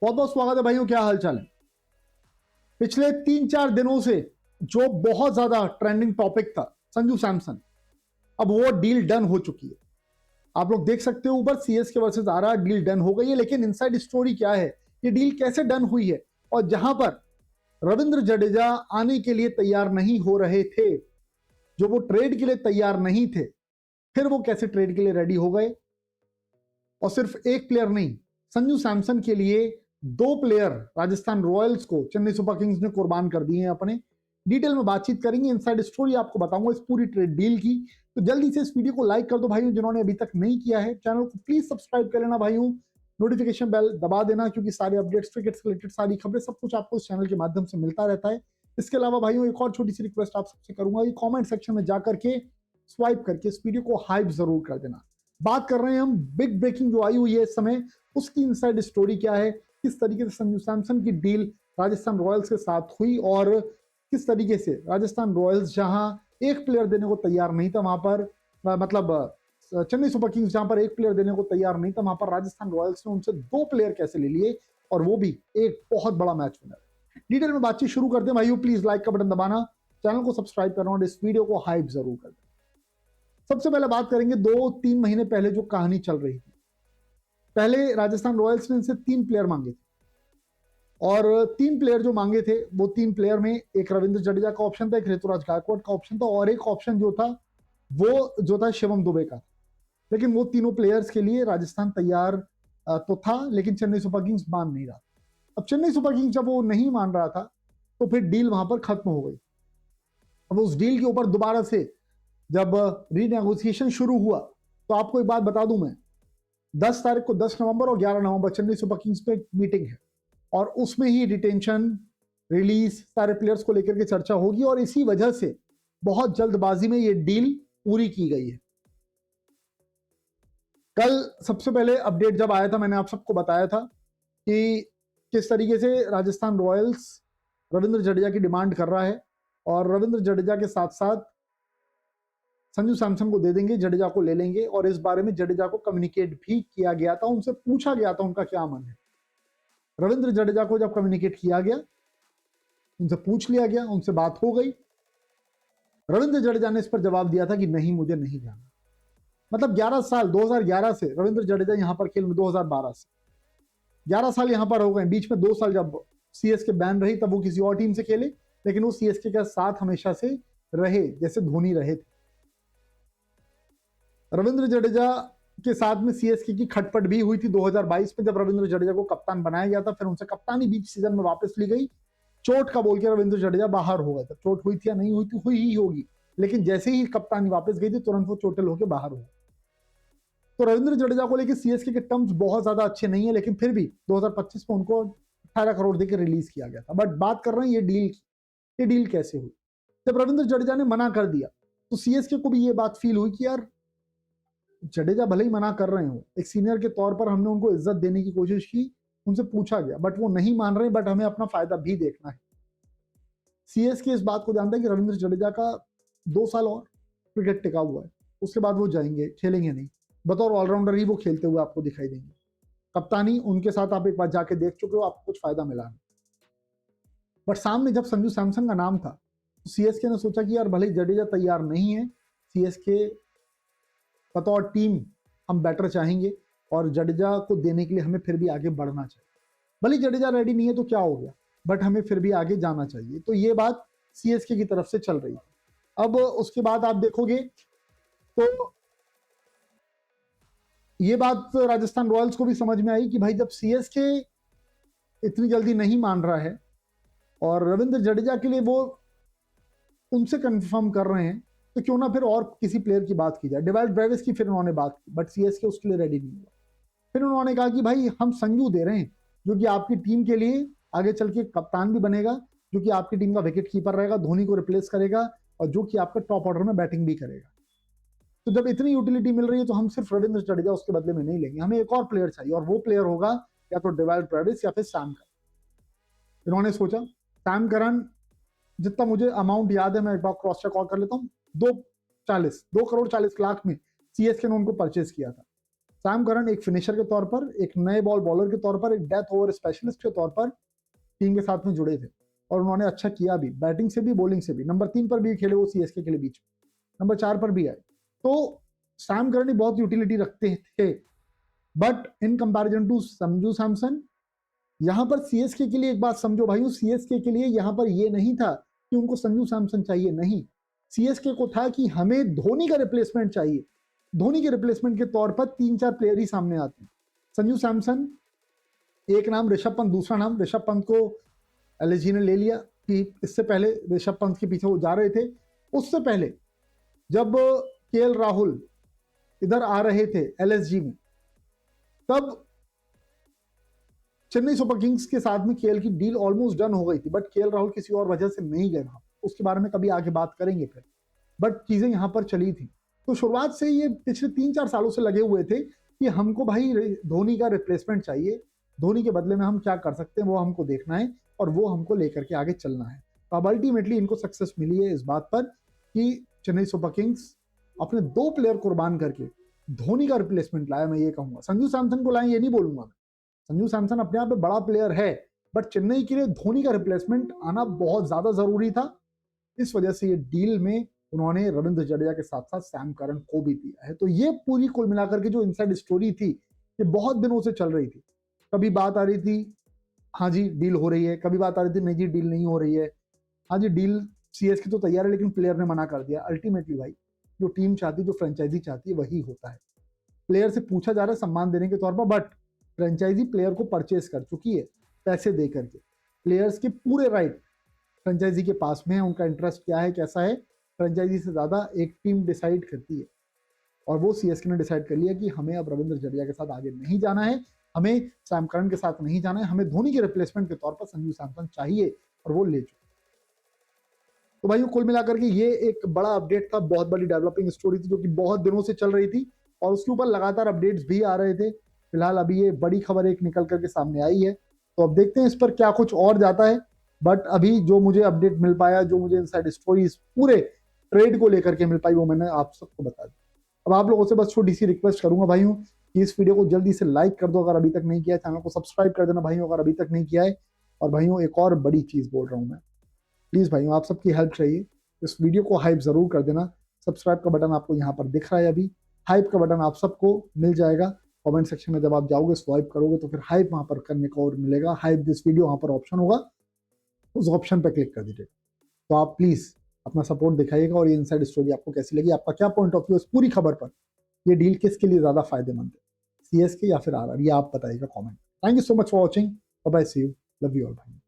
बहुत बहुत स्वागत है भाइयों, क्या हालचाल है। पिछले 3-4 दिनों से जो बहुत ज्यादा ट्रेंडिंग टॉपिक था संजू सैमसन, अब वो डील डन हो चुकी है। आप लोग देख सकते हो ऊपर CSK versus RR deal done हो गई है, लेकिन इनसाइड स्टोरी क्या है, ये डील कैसे डन हुई है, और जहां पर रविंद्र जडेजा आने के लिए तैयार नहीं हो रहे थे, जो वो ट्रेड के लिए तैयार नहीं थे, फिर वो कैसे ट्रेड के लिए रेडी हो गए। और सिर्फ एक प्लेयर नहीं, संजू सैमसन के लिए 2 प्लेयर राजस्थान रॉयल्स को चेन्नई सुपर किंग्स ने कुर्बान कर दिए हैं अपने। डिटेल में बातचीत करेंगे, इनसाइड स्टोरी आपको बताऊंगा इस पूरी ट्रेड डील की। तो जल्दी से इस वीडियो को लाइक कर दो भाइयों, जिन्होंने अभी तक नहीं किया है। चैनल को प्लीज सब्सक्राइब कर लेना भाइयों, नोटिफिकेशन बेल दबा देना, क्योंकि सारे अपडेट्स, क्रिकेट से रिलेटेड सारी खबरें, सब कुछ आपको इस चैनल के माध्यम से मिलता रहता है। इसके अलावा भाइयों एक और छोटी सी रिक्वेस्ट आप सबसे करूंगा, ये कॉमेंट सेक्शन में जाकर के स्वाइप करके इस वीडियो को हाइप जरूर कर देना। बात कर रहे हैं हम बिग ब्रेकिंग जो आई हुई है इस समय, उसकी इनसाइड स्टोरी क्या है, किस तरीके से संजू सैमसन की डील राजस्थान रॉयल्स के साथ हुई, और किस तरीके से राजस्थान रॉयल्स जहां एक प्लेयर देने को तैयार नहीं था वहां पर, मतलब चेन्नई सुपर किंग्स जहां पर एक प्लेयर देने को तैयार नहीं था, वहां पर राजस्थान रॉयल्स ने उनसे 2 प्लेयर कैसे ले लिए, और वो भी एक बहुत बड़ा मैच विनर। डिटेल में बातचीत शुरू करते हैं भाइयों, प्लीज लाइक का बटन दबाना, चैनल को सब्सक्राइब करना और इस वीडियो को हाइप जरूर कर देना। सबसे पहले बात करेंगे 2-3 महीने पहले जो कहानी चल रही थी। पहले राजस्थान रॉयल्स ने इनसे 3 प्लेयर मांगे थे, और 3 प्लेयर जो मांगे थे वो 3 प्लेयर में एक रविंद्र जडेजा का ऑप्शन था, एक ऋतुराज गायकवाड़ का ऑप्शन था, और एक ऑप्शन जो था शिवम दुबे का। लेकिन वो तीनों प्लेयर्स के लिए राजस्थान तैयार तो था, लेकिन चेन्नई सुपर किंग्स मान नहीं रहा। अब चेन्नई सुपर किंग्स जब वो नहीं मान रहा था तो फिर डील वहां पर खत्म हो गई। अब उस डील के ऊपर दोबारा से जब रीनेगोशिएशन शुरू हुआ, तो आपको एक बात बता दूं मैं, 10 तारीख को 10 नवंबर और 11 नवंबर चेन्नई सुपर किंग्स पे एक मीटिंग है, और उसमें ही रिटेंशन, रिलीज, सारे प्लेयर्स को लेकर के चर्चा होगी, और इसी वजह से बहुत जल्दबाजी में ये डील पूरी की गई है। कल सबसे पहले अपडेट जब आया था, मैंने आप सबको बताया था कि किस तरीके से राजस्थान रॉयल्स रविंद्र जडेजा की डिमांड कर रहा है, और रविंद्र जडेजा के साथ साथ संजू सैमसन को दे देंगे, जडेजा को ले लेंगे। और इस बारे में जडेजा को कम्युनिकेट भी किया गया था, उनसे पूछा गया था उनका क्या मन है। रविंद्र जडेजा को जब कम्युनिकेट किया गया, उनसे पूछ लिया गया, उनसे बात हो गई, रविंद्र जडेजा ने इस पर जवाब दिया था कि नहीं, मुझे नहीं जाना। मतलब 11 साल, 2011 से रविंद्र जडेजा यहां पर खेल में, 2012 से 11 साल यहां पर हो गए। बीच में 2 साल जब सीएसके बैन रही, तब वो किसी और टीम से खेले, लेकिन वो सीएसके के साथ हमेशा से रहे, जैसे धोनी रहे थे। रविंद्र जडेजा के साथ में सीएसके की खटपट भी हुई थी 2022 में, जब रविंद्र जडेजा को कप्तान बनाया गया था, फिर उनसे कप्तानी बीच सीजन में वापस ली गई। चोट का बोल के रविंद्र जडेजा बाहर हो गया था। चोट हुई थी या नहीं हुई थी, हुई ही होगी, लेकिन जैसे ही कप्तानी वापस गई थी, तुरंत वो चोटिल होकर बाहर हो। तो रविंद्र जडेजा को लेकर सीएसके के टर्म्स बहुत ज्यादा अच्छे नहीं है, लेकिन फिर भी 2025 में उनको 18 करोड़ देकर रिलीज किया गया था। बट बात कर रहे हैं ये डील की, ये डील कैसे हुई। जब रविंद्र जडेजा ने मना कर दिया, तो सीएसके को भी ये बात फील हुई कि यार जडेजा भले ही मना कर रहे हो, एक सीनियर के तौर पर हमने उनको इज्जत देने की कोशिश की, उनसे पूछा गया, बट वो नहीं मान रहे, बट हमें अपना फायदा भी देखना है। सीएसके इस बात को जानता है कि रविंद्र जडेजा का 2 साल और क्रिकेट टिका हुआ है, उसके बाद वो जाएंगे, खेलेंगे नहीं, बतौर ऑलराउंडर ही वो खेलते हुए आपको दिखाई देंगे। कप्तानी उनके साथ आप एक बार जाके देख चुके हो, आपको कुछ फायदा मिला नहीं। बट सामने जब संजू सैमसन का नाम था, तो सीएसके ने सोचा कि यार भले जडेजा तैयार नहीं है, सीएसके बतौर टीम हम बैटर चाहेंगे, और जडेजा को देने के लिए हमें फिर भी आगे बढ़ना चाहिए। भले जडेजा रेडी नहीं है तो क्या हो गया, बट हमें फिर भी आगे जाना चाहिए। तो ये बात सीएसके की तरफ से चल रही है। अब उसके बाद आप देखोगे तो ये बात राजस्थान रॉयल्स को भी समझ में आई कि भाई जब सीएसके इतनी जल्दी नहीं मान रहा है, और रविंद्र जडेजा के लिए वो उनसे कंफर्म कर रहे हैं, तो क्यों ना फिर और किसी प्लेयर की बात की जाए। डेवाल्ड ब्रेविस की फिर उन्होंने बात की, बट सीएसके उसके लिए रेडी नहीं हुआ। फिर उन्होंने कहा कि भाई हम संजू दे रहे हैं, जो कि आपकी टीम के लिए आगे चल के कप्तान भी बनेगा, जो कि आपकी टीम का विकेट कीपर रहेगा, धोनी को रिप्लेस करेगा, और जो कि आपका टॉप ऑर्डर में बैटिंग भी करेगा। तो जब इतनी यूटिलिटी मिल रही है, तो हम सिर्फ रविंद्र जडेजा उसके बदले में नहीं लेंगे, हमें एक और प्लेयर चाहिए, और वो प्लेयर होगा या तो डेवाल्ड ब्रेविस या फिर सैम करन। इन्होंने सोचा सैम करन, जितना मुझे अमाउंट याद है, मैं एक बार क्रॉस चेक और कर लेता हूँ, 2 करोड़ 40 लाख में सीएसके ने उनको परचेज किया था। सैम करन एक फिनिशर के तौर पर, एक नए बॉल बॉलर के तौर पर, एक डेथ ओवर स्पेशलिस्ट के तौर पर टीम के साथ में जुड़े थे और उन्होंने अच्छा किया भी, बैटिंग से भी बॉलिंग से भी। नंबर 3 पर भी खेले वो सीएसके के लिए बीच में, नंबर 4 पर भी आए। तो सैम करन बहुत यूटिलिटी रखते थे, but in comparison to Sanju Samson, यहां पर सीएसके के लिए एक बात समझो भाइयों, सीएसके के लिए यहां पर ये नहीं था कि उनको संजू सैमसन चाहिए, नहीं, सीएसके को था कि हमें धोनी का रिप्लेसमेंट चाहिए। धोनी के रिप्लेसमेंट के तौर पर 3-4 प्लेयर ही सामने आते हैं। संजू सैमसन एक नाम, ऋषभ पंत दूसरा नाम। ऋषभ पंत को एलएसजी ने ले लिया कि इससे पहले ऋषभ पंत के पीछे वो जा रहे थे, उससे पहले जब केएल राहुल इधर आ रहे थे एलएसजी में, तब चेन्नई सुपर किंग्स के साथ में केएल की डील ऑलमोस्ट डन हो गई थी, बट केएल राहुल किसी और वजह से नहीं गए वहां, उसके बारे में कभी आगे बात करेंगे फिर, बट चीजें यहां पर चली थी। तो शुरुआत से ये पिछले 3-4 सालों से लगे हुए थे कि हमको भाई धोनी का रिप्लेसमेंट चाहिए, धोनी के बदले में हम क्या कर सकते हैं वो हमको देखना है और वो हमको लेकर के आगे चलना है। तो अब अल्टीमेटली इनको सक्सेस मिली है इस बात पर कि चेन्नई सुपर किंग्स अपने 2 प्लेयर कुर्बान करके धोनी का रिप्लेसमेंट लाया। मैं ये कहूंगा, संजू सैमसन को लाए ये नहीं बोलूंगा मैं, संजू सैमसन अपने आप में बड़ा प्लेयर है, बट चेन्नई के लिए धोनी का रिप्लेसमेंट आना बहुत ज्यादा जरूरी था। इस वजह से ये डील में उन्होंने रविंद्र जडेजा के साथ साथ सैम करन को भी दिया है। तो ये पूरी कुल मिलाकर के जो इनसाइड स्टोरी थी, ये बहुत दिनों से चल रही थी। कभी बात आ रही थी हाँ जी डील हो रही है, कभी बात आ रही थी नहीं जी डील नहीं हो रही है, हाँ जी डील सीएसके तो तैयार है लेकिन प्लेयर ने मना कर दिया। अल्टीमेटली भाई जो टीम चाहती है, जो फ्रेंचाइजी चाहती है वही होता है। प्लेयर से पूछा जा रहा है सम्मान देने के तौर पर, बट फ्रेंचाइजी प्लेयर को परचेज कर चुकी है पैसे दे करके। प्लेयर्स के पूरे राइट फ्रेंचाइजी के पास में है, उनका इंटरेस्ट क्या है कैसा है फ्रेंचाइजी से ज्यादा एक टीम डिसाइड करती है, और वो सीएसके ने डिसाइड कर लिया कि हमें अब रविंद्र जडेजा के साथ आगे नहीं जाना है, हमें सैम करन के साथ नहीं जाना है, हमें धोनी के रिप्लेसमेंट के तौर पर संजू सैमसन चाहिए, और वो ले चुके। तो भाई कुल मिलाकर के ये एक बड़ा अपडेट था, बहुत बड़ी डेवलपिंग स्टोरी थी जो कि बहुत दिनों से चल रही थी और उसके ऊपर लगातार अपडेट्स भी आ रहे थे। फिलहाल अभी ये बड़ी खबर एक निकल करके सामने आई है, तो अब देखते हैं इस पर क्या कुछ और जाता है। बट अभी जो मुझे अपडेट मिल पाया, जो मुझे इनसाइड स्टोरीज पूरे ट्रेड को लेकर के मिल पाई, वो मैंने आप सबको बता दी। अब आप लोगों से बस छोटी सी रिक्वेस्ट करूंगा भाइयों कि इस वीडियो को जल्दी से लाइक कर दो अगर अभी तक नहीं किया है, चैनल को सब्सक्राइब कर देना भाइयों अगर अभी तक नहीं किया है। और भाइयों एक और बड़ी चीज बोल रहा हूं मैं, प्लीज भाइयों आप सबकी हेल्प चाहिए, इस वीडियो को हाइप जरूर कर देना। सब्सक्राइब का बटन आपको यहाँ पर दिख रहा है, अभी हाइप का बटन आप सबको मिल जाएगा कमेंट सेक्शन में। जब आप जाओगे स्वाइप करोगे तो फिर हाइप वहां पर करने को और मिलेगा, हाइप दिस वीडियो वहां पर ऑप्शन होगा, उस ऑप्शन पर क्लिक कर दीजिएगा। तो आप प्लीज अपना सपोर्ट दिखाइएगा। और ये इनसाइड स्टोरी आपको कैसी लगी, आपका क्या पॉइंट ऑफ व्यू इस पूरी खबर पर, ये डील किसके लिए ज्यादा फायदेमंद है, सीएसके या फिर आरआर, ये आप बताइएगा comment. Thank you so much for watching, bye bye, see you, love you all भाई।